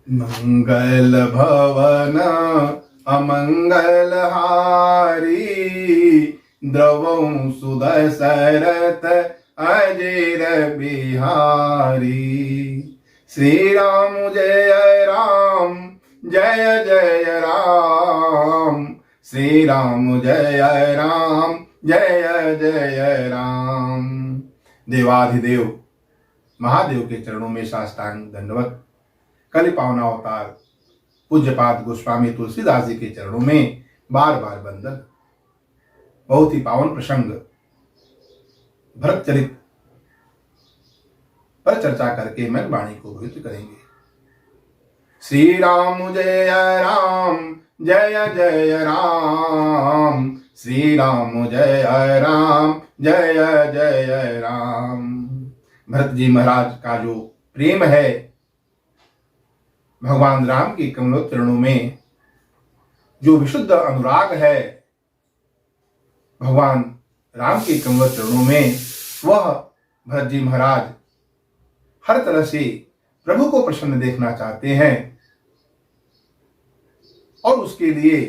मंगल भवन अमंगल हारी, द्रवं सुदशरथ अजेर बिहारी। श्री राम जय राम, जय जय राम। श्री राम जय राम, जय जय राम। देवाधिदेव महादेव के चरणों में साष्टांग दंडवत। कलि पावना अवतार पूज्यपाद गोस्वामी तुलसीदास जी के चरणों में बार बार वंदन। बहुत ही पावन प्रसंग भरत चरित पर चर्चा करके मन वाणी को पवित्र करेंगे। श्री राम जय राम, जय जय राम। श्री राम जय राम, जय जय राम। भरत जी महाराज का जो प्रेम है भगवान राम के कमलों चरणों में, जो विशुद्ध अनुराग है भगवान राम के कमलों चरणों में, वह भरत जी महाराज हर तरह से प्रभु को प्रसन्न देखना चाहते हैं और उसके लिए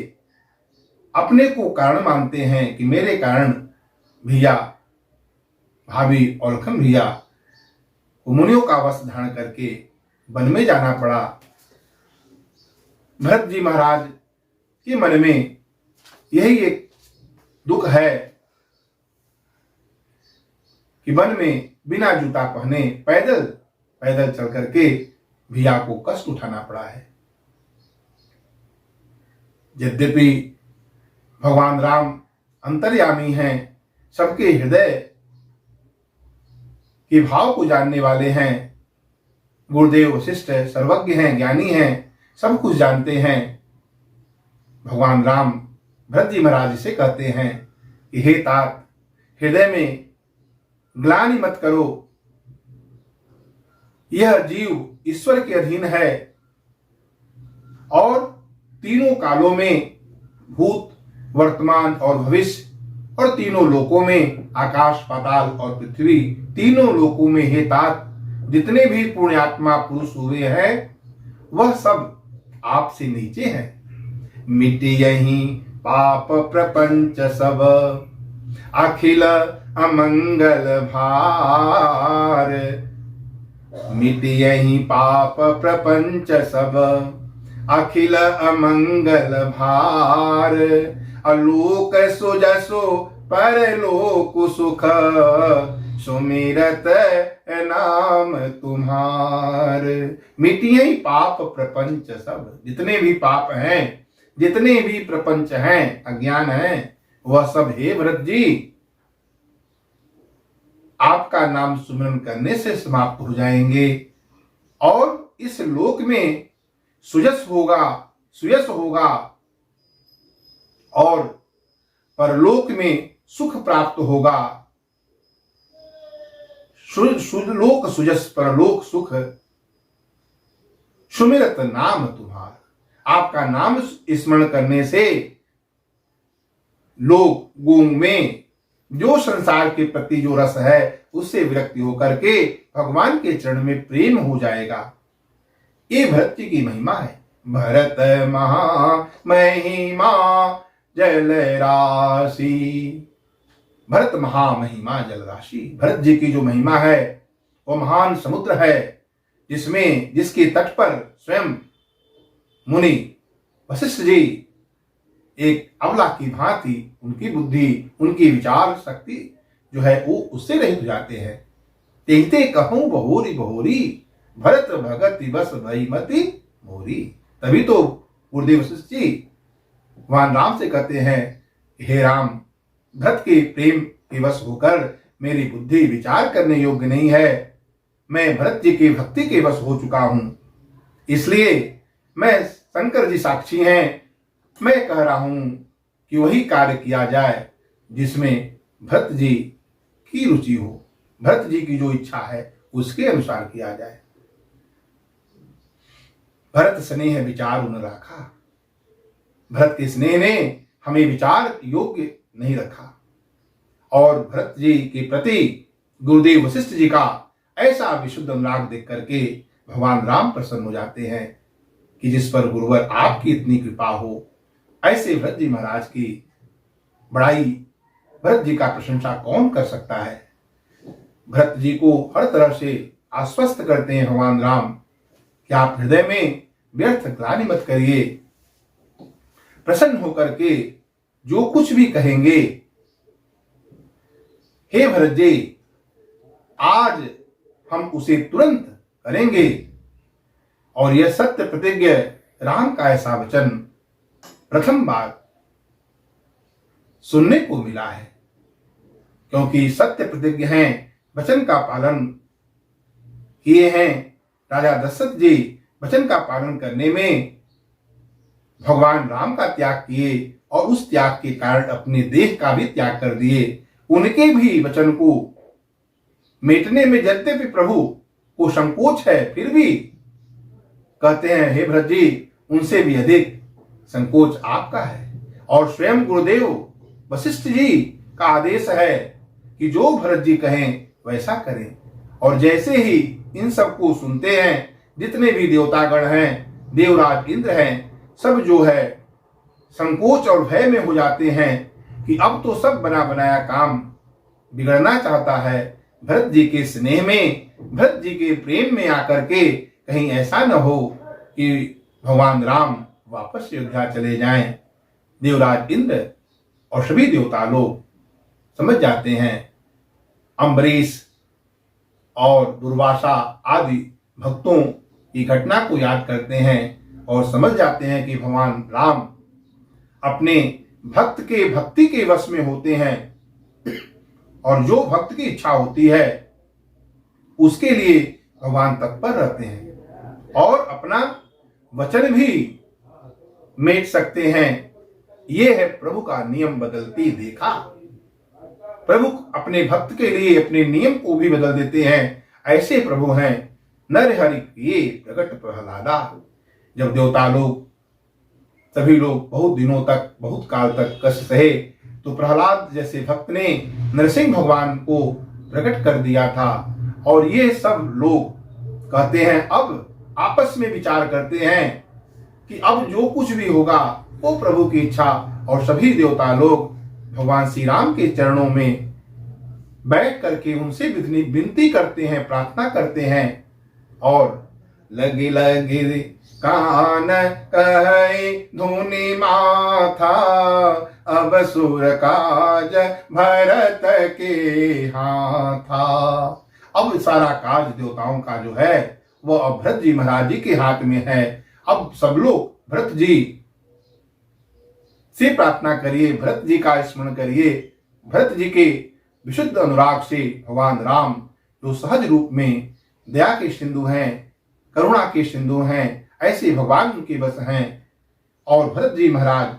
अपने को कारण मानते हैं कि मेरे कारण भैया भाभी और लखन भैया को मुनियों का वस्त्र धारण करके वन में जाना पड़ा। भरत जी महाराज के मन में यही एक दुख है कि वन में बिना जूता पहने पैदल पैदल चल करके भैया को कष्ट उठाना पड़ा है। यद्यपि भगवान राम अंतर्यामी हैं, सबके हृदय के भाव को जानने वाले हैं, गुरुदेव वशिष्ठ सर्वज्ञ हैं, ज्ञानी हैं, सब कुछ जानते हैं। भगवान राम भरत जी महाराज से कहते हैं कि हे तात, हृदय में ग्लानि मत करो, यह जीव ईश्वर के अधीन है और तीनों कालों में, भूत वर्तमान और भविष्य और तीनों लोकों में, आकाश पाताल और पृथ्वी, तीनों लोकों में हे तात जितने भी पुण्यात्मा पुरुष हुए हैं वह सब आपसे नीचे हैं। मिट यही पाप प्रपंच सब, अखिल अमंगल भार। मिट यही पाप प्रपंच सब, अखिल अमंगल भार। अलोक सुजसो परलोक सुख, सुमिरत नाम तुम्हार। मिटिए पाप प्रपंच सब, जितने भी पाप हैं, जितने भी प्रपंच हैं, अज्ञान हैं, वह सब हे भरत जी आपका नाम सुमरन करने से समाप्त हो जाएंगे और इस लोक में सुयश होगा, सुयश होगा और परलोक में सुख प्राप्त होगा। लोक सुजस परलोक सुख, सुमिरत नाम तुम्हारा। आपका नाम स्मरण करने से लोगों में जो संसार के प्रति जो रस है उससे विरक्ति होकर के भगवान के चरण में प्रेम हो जाएगा। ये भरत जी की महिमा है। भरत महा महिमा जल राशि, भरत महामहिमा जल राशि। भरत जी की जो महिमा है वो महान समुद्र है, जिसमें जिसके तट पर स्वयं मुनि वशिष्ठ जी एक अबला की भांति उनकी बुद्धि, उनकी विचार शक्ति जो है वो उससे रहित हो जाते हैं। तेहते कहूं बहोरी बहोरी, भरत भगति बस भई मति मोरी। तभी तो गुरुदेव वशिष्ठ जी भगवान राम से कहते हैं, हे राम, भरत के प्रेम के वश होकर मेरी बुद्धि विचार करने योग्य नहीं है। मैं भरत जी की भक्ति के वश हो चुका हूं, इसलिए मैं, शंकर जी साक्षी हैं, मैं कह रहा हूं कि वही कार्य किया जाए जिसमें भरत जी की रुचि हो, भरत जी की जो इच्छा है उसके अनुसार किया जाए। भरत स्नेह विचार उन राखा, भरत के स्नेह ने हमें विचार योग्य नहीं रखा और भरत जी के प्रति गुरुदेव वशिष्ठ जी का ऐसा विशुद्ध अनुराग देख करके भगवान राम प्रसन्न हो जाते हैं। कि जिस पर गुरुवर आपकी इतनी कृपा हो। ऐसे भरत जी महाराज की बड़ाई, भरत जी का प्रशंसा कौन कर सकता है। भरत जी को हर तरह से आश्वस्त करते हैं भगवान राम कि आप हृदय में व्यर्थ ग्लानि मत करिए, प्रसन्न होकर के जो कुछ भी कहेंगे, हे भरत जी आज हम उसे तुरंत करेंगे। और यह सत्य प्रतिज्ञ राम का ऐसा वचन प्रथम बार सुनने को मिला है, क्योंकि सत्य प्रतिज्ञ हैं, वचन का पालन किए हैं। राजा दशरथ जी वचन का पालन करने में भगवान राम का त्याग किए और उस त्याग के कारण अपने देह का भी त्याग कर दिए। उनके भी वचन को मेटने में यद्यपि प्रभु को संकोच है, फिर भी कहते हैं हे भरत जी उनसे भी अधिक संकोच आपका है। और स्वयं गुरुदेव वशिष्ठ जी का आदेश है कि जो भरत जी कहें वैसा करें। और जैसे ही इन सबको सुनते हैं, जितने भी देवतागण हैं, देवराज इंद्र हैं, सब जो है संकोच और भय में हो जाते हैं कि अब तो सब बना बनाया काम बिगड़ना चाहता है। भरत जी के स्नेह में, भरत जी के प्रेम में आकर के कहीं ऐसा न हो कि भगवान राम वापस अयोध्या चले जाएं। देवराज इंद्र और सभी देवता लोग समझ जाते हैं। अम्बरीश और दुर्वासा आदि भक्तों की घटना को याद करते हैं और समझ जाते हैं कि भगवान राम अपने भक्त के भक्ति के वश में होते हैं और जो भक्त की इच्छा होती है उसके लिए भगवान तत्पर रहते हैं और अपना वचन भी मेट सकते हैं। यह है प्रभु का नियम बदलती देखा। प्रभु अपने भक्त के लिए अपने नियम को भी बदल देते हैं। ऐसे प्रभु हैं नर हरि ये प्रगट प्रहलादा। जब देवता लोग सभी लोग बहुत दिनों तक, बहुत काल तक कष्ट सहे, तो प्रहलाद जैसे भक्त ने नरसिंह भगवान को प्रकट कर दिया था। और ये सब लोग कहते हैं, अब आपस में विचार करते हैं कि अब जो कुछ भी होगा वो प्रभु की इच्छा। और सभी देवता लोग भगवान श्री राम के चरणों में बैठ करके उनसे विनती करते हैं, प्रार्थना करते हैं। और लगी लगी कान कहे धुनि माथा, अब सुर काज भरत के हाथा। अब सारा काज देवताओं का जो है वो अब भरत जी महाराज जी के हाथ में है। अब सब लोग भरत जी से प्रार्थना करिए, भरत जी का स्मरण करिए। भरत जी के विशुद्ध अनुराग से भगवान राम जो सहज रूप में दया के सिंधु हैं, करुणा के सिंधु हैं, ऐसे भगवान उनके बस हैं। और भरत जी महाराज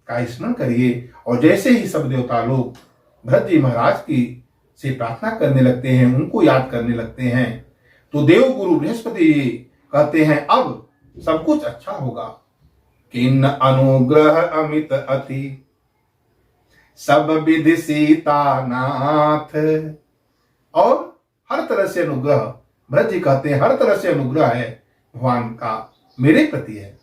का स्मरण करिए। और जैसे ही सब देवता लोग भरत जी महाराज की से प्रार्थना करने लगते हैं, उनको याद करने लगते हैं, तो देव गुरु बृहस्पति जी कहते हैं अब सब कुछ अच्छा होगा। किन्न अनुग्रह अमित अति सब विधि सीता नाथ। और हर तरह से अनुग्रह, भरत जी कहते हैं हर तरह से अनुग्रह है भगवान का मेरे प्रति है।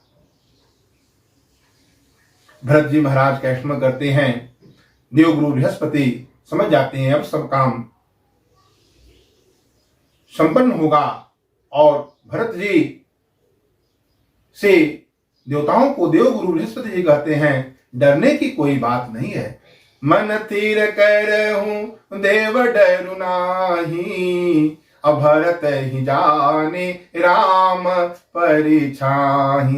भरत जी महाराज का स्मरण करते हैं। देवगुरु बृहस्पति समझ जाते हैं अब सब काम संपन्न होगा। और भरत जी से देवताओं को देवगुरु बृहस्पति जी कहते हैं डरने की कोई बात नहीं है। मन तीर करहूं देव डरु नाही, अभरत ही जाने राम परिछाही।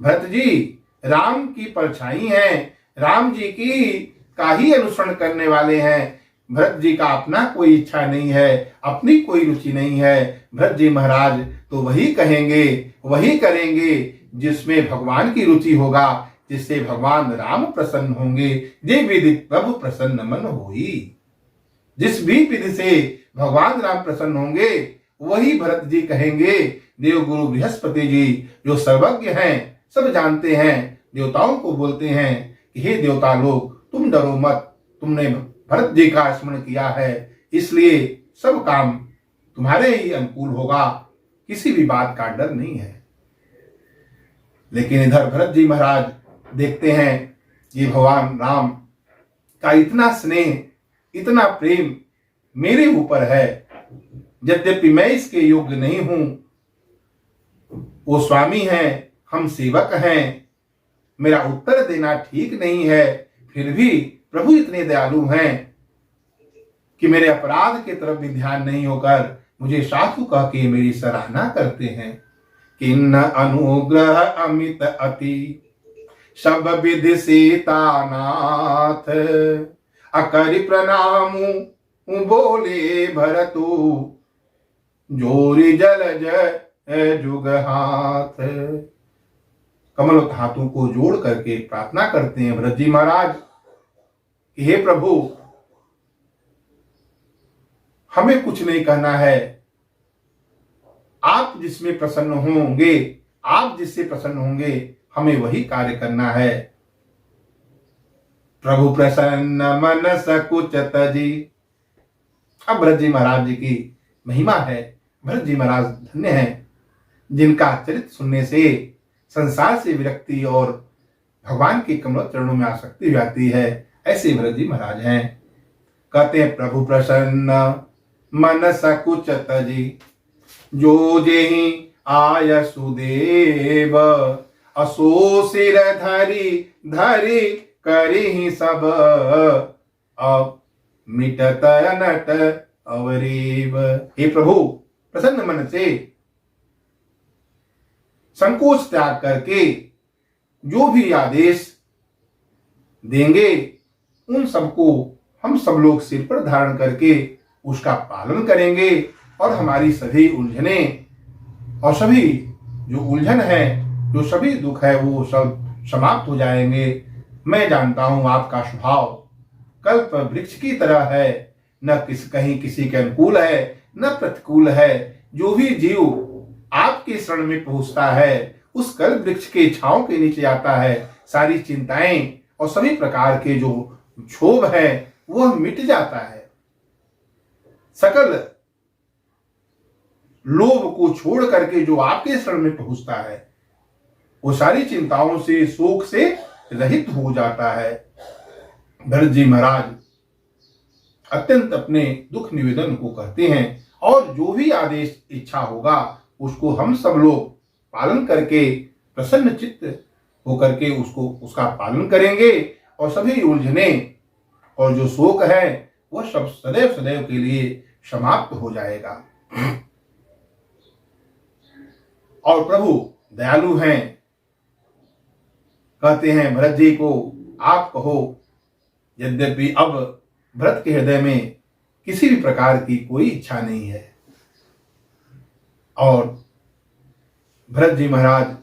भरत जी राम की परछाई हैं, राम जी की का ही अनुसरण करने वाले हैं। भरत जी का अपना कोई इच्छा नहीं है, अपनी कोई रुचि नहीं है। भरत जी महाराज तो वही कहेंगे, वही करेंगे जिसमें भगवान की रुचि होगा, जिससे भगवान राम प्रसन्न होंगे। जे विधि प्रभु प्रसन्न मन होई। जिस भी विधि से भगवान राम प्रसन्न होंगे वही भरत जी कहेंगे। देवगुरु बृहस्पति जी जो सर्वज्ञ हैं, सब जानते हैं, देवताओं को बोलते हैं कि हे देवता लोग तुम डरो मत, तुमने भरत जी का स्मरण किया है, इसलिए सब काम तुम्हारे ही अनुकूल होगा, किसी भी बात का डर नहीं है। लेकिन इधर भरत जी महाराज देखते हैं कि भगवान राम का इतना स्नेह, इतना प्रेम मेरे ऊपर है, यद्यपि मैं इसके योग्य नहीं हूं। वो स्वामी हैं, हम सेवक हैं, मेरा उत्तर देना ठीक नहीं है, फिर भी प्रभु इतने दयालु हैं कि मेरे अपराध की तरफ भी ध्यान नहीं होकर मुझे साधु कह के मेरी सराहना करते हैं। किन्न अनुग्रह अमित अति सब विधि सीतानाथ, अकरि प्रणाम बोले भरतु जोरी जल जय जुग हाथ। कमल हाथों को जोड़ करके प्रार्थना करते हैं भरत जी महाराज कि हे प्रभु, हमें कुछ नहीं कहना है, आप जिसमें प्रसन्न होंगे, आप जिससे प्रसन्न होंगे, हमें वही कार्य करना है। प्रभु प्रसन्न मन सकुच तजी। अब भरत जी महाराज जी की महिमा है। भरत जी महाराज धन्य हैं जिनका चरित्र सुनने से संसार से विरक्ति और भगवान के कमल चरणों में आसक्ति हो जाती है। ऐसे भरत जी महाराज हैं। कहते हैं प्रभु प्रसन्न मन सकुच तजी, जो जेहि आय सुदेव, असो सिर धरि धरि करिहि सब, अब मिटत अनट अवरीब। हे प्रभु, प्रसन्न मन से संकोच त्याग करके जो भी आदेश देंगे उन सबको हम सब लोग सिर पर धारण करके उसका पालन करेंगे और हमारी सभी उलझने और सभी जो उलझन है, जो सभी दुख है, वो सब समाप्त हो जाएंगे। मैं जानता हूं आपका स्वभाव कल्प वृक्ष की तरह है, न कहीं किसी के अनुकूल है न प्रतिकूल है। जो भी जीव आपके शरण में पहुंचता है उस कल्प वृक्ष के छांव के नीचे आता है, सारी चिंताएं और सभी प्रकार के जो क्षोभ है वह मिट जाता है। सकल लोभ को छोड़ करके जो आपके शरण में पहुंचता है वो सारी चिंताओं से, शोक से रहित हो जाता है। भरत जी महाराज अत्यंत अपने दुख निवेदन को कहते हैं और जो भी आदेश इच्छा होगा उसको हम सब लोग पालन करके प्रसन्न चित्त होकर के उसका पालन करेंगे और सभी उलझने और जो शोक है वह सब सदैव सदैव के लिए समाप्त हो जाएगा। और प्रभु दयालु हैं। कहते हैं भरत जी को, आप कहो। यद्यपि अब भरत के हृदय में किसी भी प्रकार की कोई इच्छा नहीं है और भरत जी महाराज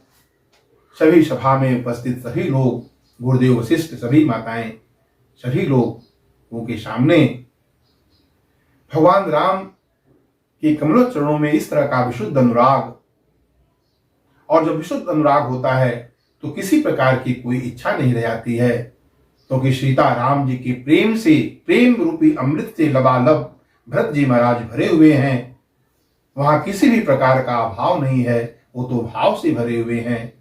सभी सभा में उपस्थित सभी लोग, गुरुदेव वशिष्ठ, सभी माताएं, सभी लोगों के सामने भगवान राम के कमल चरणों में इस तरह का विशुद्ध अनुराग, और जब विशुद्ध अनुराग होता है तो किसी प्रकार की कोई इच्छा नहीं रह जाती है, क्योंकि सीता राम जी के प्रेम से, प्रेम रूपी अमृत से लबालब भरत जी महाराज भरे हुए हैं। वहां किसी भी प्रकार का अभाव नहीं है, वो तो भाव से भरे हुए हैं।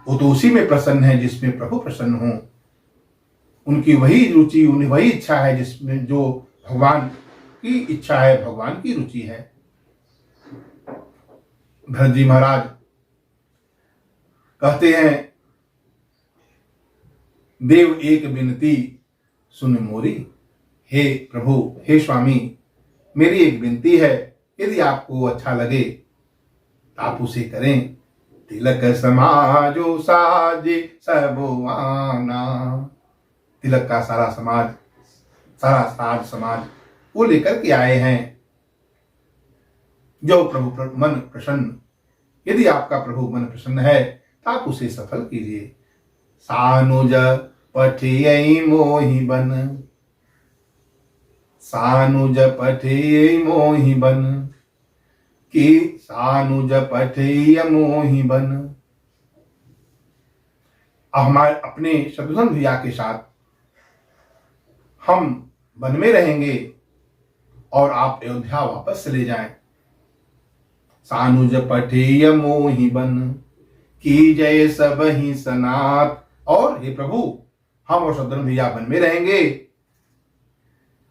वो तो उसी में प्रसन्न है जिसमें प्रभु प्रसन्न हो। उनकी वही रुचि, उन्हें वही इच्छा है जिसमें जो भगवान की इच्छा है, भगवान की रुचि है। भरत जी महाराज कहते हैं, देव एक विनती सुन मोरी। हे प्रभु, हे स्वामी, मेरी एक विनती है, यदि आपको अच्छा लगे तो आप उसे करें। तिलक समाजो साजे सबवाना। तिलक का सारा समाज, सारा साज समाज वो लेकर के आए हैं। जो प्रभु मन प्रसन्न, यदि आपका प्रभु मन प्रसन्न है तो आप उसे सफल कीजिए। सानुज पठियई मोहि बन, सानुज पठियई मोहि बन, कि सानुज पठिय मोहि बन। हमारे अपने शत्रुघ्न भैया के साथ हम वन में रहेंगे और आप अयोध्या वापस चले जाएं। सानुज पठिय मोहि बन, की जय सब ही सनात। और हे प्रभु, हम और शत्रुघ्न भैया वन में रहेंगे,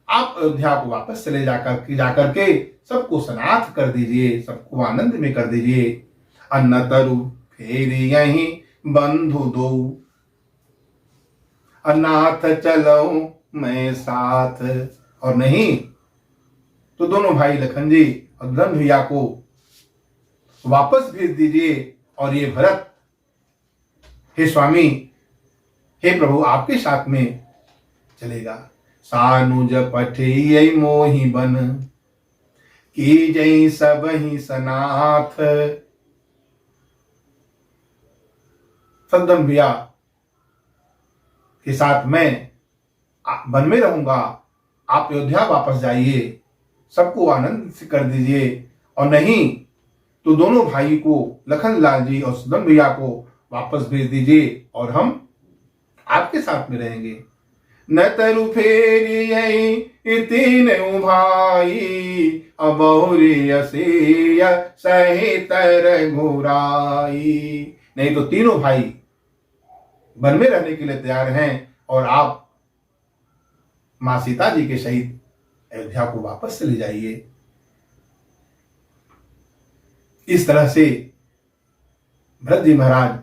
आप अयोध्या को वापस चले जाकर के सबको सनाथ कर दीजिए, सबको आनंद में कर दीजिए। अन्न तरु फेर यहीं बंधु दो, अनाथ चलो मैं साथ। और नहीं तो दोनों भाई लखन जी और धन भैया को वापस भेज दीजिए। और ये भरत, हे स्वामी, हे प्रभु, आपके साथ में चलेगा। सानुज पठिय मोहि बन, की जय सब ही सनाथ। सद्दम भैया के साथ मैं वन में रहूंगा, आप अयोध्या वापस जाइए, सबको आनंद से कर दीजिए। और नहीं तो दोनों भाई को, लखन लाल जी और सद्दम भैया को वापस भेज दीजिए और हम आपके साथ में रहेंगे। न तरु फेरियई तीन भाई, अबहुरी असीय सहितर घुराई। नहीं तो तीनों भाई वन में रहने के लिए तैयार हैं और आप मां सीता जी के सहित अयोध्या को वापस चले जाइए। इस तरह से भरत जी महाराज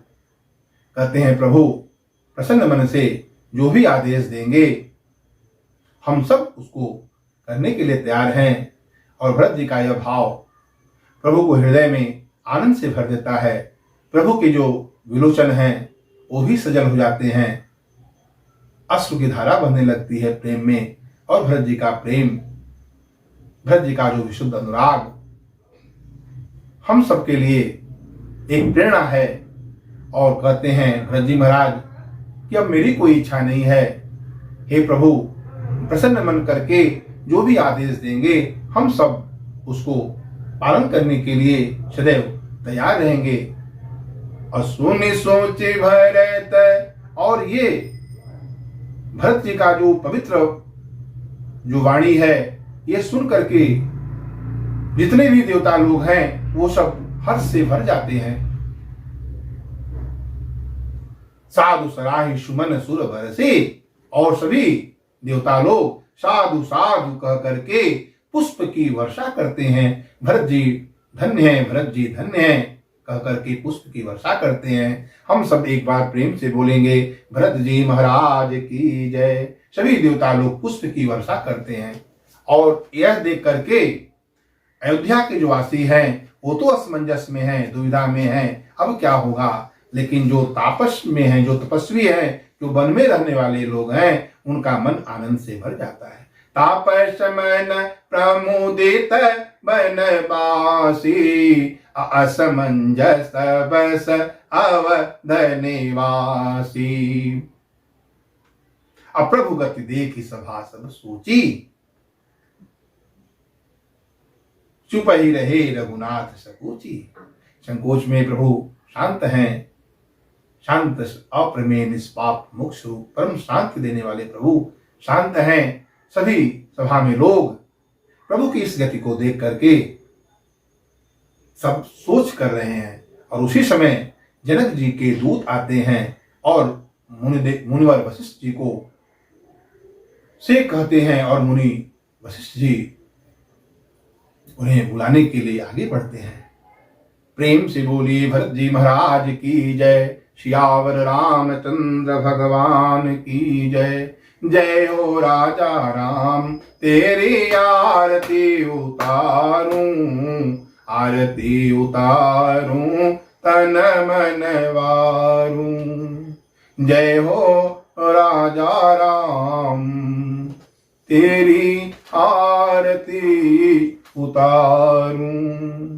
कहते हैं, प्रभु प्रसन्न मन से जो भी आदेश देंगे हम सब उसको करने के लिए तैयार हैं। और भरत जी का यह भाव प्रभु को हृदय में आनंद से भर देता है। प्रभु के जो विलोचन हैं वो भी सजल हो जाते हैं, अश्रु की धारा बहने लगती है प्रेम में। और भरत जी का प्रेम, भरत जी का जो विशुद्ध अनुराग हम सबके लिए एक प्रेरणा है। और कहते हैं भरत जी महाराज कि अब मेरी कोई इच्छा नहीं है, हे प्रभु प्रसन्न मन करके जो भी आदेश देंगे हम सब उसको पालन करने के लिए सदैव तैयार रहेंगे। और सुनि सोचे भरत, और ये भरत जी का जो पवित्र जो वाणी है, ये सुन करके जितने भी देवता लोग हैं वो सब हर्ष से भर जाते हैं। साधु सराही सुमन सुर बरसे, और सभी देवता लोग साधु साधु कह करके पुष्प की वर्षा करते हैं। भरत जी धन्य हैं, भरत जी धन्य हैं कह करके पुष्प की वर्षा करते हैं। हम सब एक बार प्रेम से बोलेंगे, भरत जी महाराज की जय। सभी देवता लोग पुष्प की वर्षा करते हैं। और यह देख करके अयोध्या के जो वासी हैं वो तो असमंजस में हैं, दुविधा में हैं, अब क्या होगा। लेकिन जो तापस में हैं, जो तपस्वी हैं, जो वन में रहने वाले लोग हैं, उनका मन आनंद से भर जाता है। तापस मन प्रमुदित बनवासी, असमंजस बस अवध निवासी। अप्रभु गति देखी सभा सब सोची, चुप ही रहे रघुनाथ सकोची। संकोच में प्रभु शांत हैं, शांत अप्रमेय निष्पाप मोक्ष रूप परम शांति देने वाले प्रभु शांत हैं। सभी सभा में लोग प्रभु की इस गति को देख करके सब सोच कर रहे हैं। और उसी समय जनक जी के दूत आते हैं और मुनिवर वशिष्ठ जी को से कहते हैं, और मुनि वशिष्ठ जी उन्हें बुलाने के लिए आगे बढ़ते हैं। प्रेम से बोलिए भरत जी महाराज की जय, सियावर रामचंद्र भगवान की जय। जय हो राजा राम तेरी आरती उतारूं, आरती उतारूं तन मन वारूं। जय हो राजा राम तेरी आरती उतारूं।